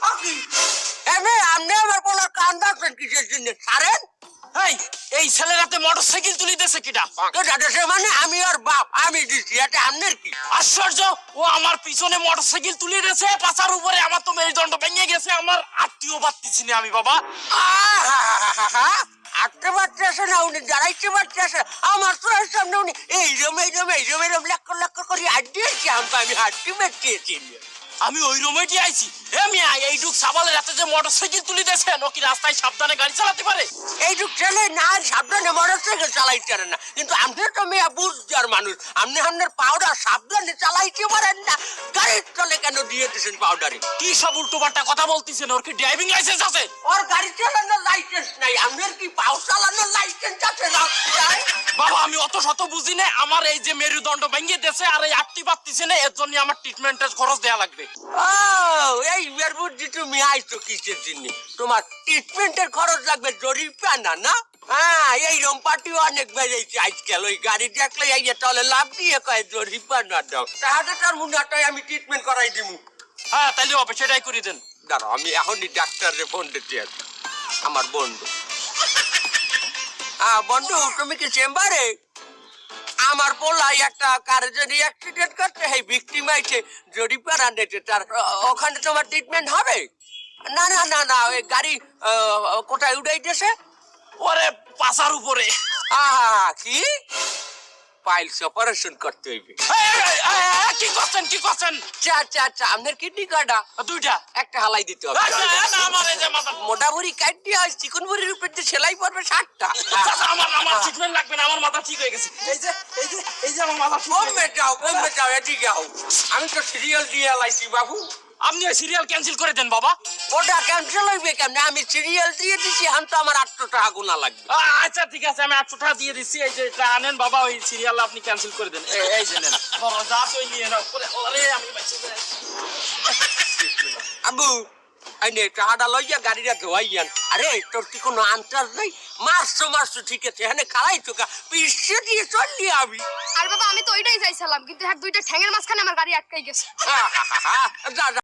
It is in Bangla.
আকি এমে আমনে আমার পোলা কান্দা কেন কিসের জন্য ছাড়েন এই ছেলেরাতে মোটরসাইকেল তুলি দিয়েছে কিটা? এটা দেশে মানে আমি আর বাপ আমি দিছি এটা আমনের কি আশ্চর্য, ও আমার পিছনে মোটরসাইকেল তুলে দিয়েছে, পাছার উপরে আমার তো মেরুদণ্ড ভেঙে গেছে, আমার আত্মীয় পাচ্ছি না আমি বাবা। আটতে বাচ্চা আছে না উনি দাঁড়াইতে বাচ্চা আছে আমার তো সামনে উনি এইরম লাক্ক করে আড্ডিয়েছি আমি হাড্ডি বেঁচিয়েছি আমি ওই রুমেটি আইছি। এইটুক সাবালের হাতে যে মোটরসাইকেল তুলে দিয়েছে, ও কি রাস্তায় সাবধানে গাড়ি চালাতে পারে? এইটুক ছেলে না সাবধানে মোটরসাইকেল চালাইতে পারেন না, কিন্তু আপনি তো মেয়া বুঝদার মানুষ, আপনি আপনার পাউডার সাবধানে চালাইতে পারেন না, গাড়ির তলে কেন দিয়ে দিয়েছেন পাউডারে? কি সব উল্টোপাল্টা কথা বলতেছেন? ওর কি ড্রাইভিং লাইসেন্স আছে? ওর গাড়ি চালানোর লাইসেন্স নাই, আপনার কি পাউ চালানোর লাইসেন্স আছে না? বাবা আমি অত শত বুঝি না, আমার এই যে মেরুদণ্ড ভেঙে দিয়েছে আর এই আটটি পাচ্ছি না, এর জন্য আমার ট্রিটমেন্টের খরচ দেয়া লাগবে। এই বের বুদ্ধি তুমি আইছো কিসের জন্য? তোমার ট্রিটমেন্টের খরচ লাগবে জরিমানা না? হ্যাঁ এই রম্পাটি অনেক বেড়েছে আজকাল, ওই গাড়ি দেখলে এই তাহলে লাভ দিয়ে কয় জরিমানা দাও, তাহলে তার মুনাটাই আমি ট্রিটমেন্ট করাই দিব। হ্যাঁ তাইলে হবে, সেটাই করে দেন। দাঁড়াও আমি এখনই ডাক্তারের ফোন দিতে আছি। আমার বন্ধু বন্ধু তুমি কি চেম্বারে? আমার পোলাই একটা কারের জন্য অ্যাক্সিডেন্ট করতে, এই ভিকটিম আইছে, জরিমানা দিতে, তার ওখানে তোমার ট্রিটমেন্ট হবে? না না না না ওই গাড়ি কোথায় উঠাইতেছে? ওরে পাছার উপরে। কি পাইলস অপারেশন করতে হইবে? কি করছেন কি করছেন? আচ্ছা আপনার কিডনি কাটা দুইটা, একটা হালাই দিতে হবে। মোটা বুড়ি কাটতে হয়, চিকন বুড়ির উপর যে সেলাই পড়বে 60টা। আমার ট্রিটমেন্ট লাগবে না, আমার মাথা ঠিক হয়ে গেছে। এই যে আমার মাথা ঠিক হয়ে গেছে। কমবে যাও এদিকে আও, আমি তো সিরিয়াল দিয়ে লাইছি বাবু। আপনি ওই সিরিয়াল ক্যান্সেল করে দেন বাবা। ওটা ক্যান্সেল হইবে কেমনে? আমি সিরিয়াল দিয়ে দিছি, এখন তো আমার 800 টাকা গুনা লাগবে। আচ্ছা ঠিক আছে, আমি 800 টাকা দিয়ে দিচ্ছি, এই যে এটা আনেন বাবা, ওই সিরিয়াল আপনি ক্যান্সেল করে দেন। এই যে নেন বাবা, যা তুই নিয়ে নাও। আরে আমি বাঁচি যাই। আবু আইনে টাকাটা লইয়া গাড়িটা ধোয়াইয়ান। আরে তোর কি কোনো আন্দাজ নাই? মারছো ঠিক আছে, এখানে খালাই তোকা পিছিয়ে দিয়ে চললি আমি। আর বাবা আমি তো ওইটাই চাইছিলাম, কিন্তু হ্যাঁ দুইটা ঠ্যাঙের মাঝখানে আমার গাড়ি আটকাই গেছে। যা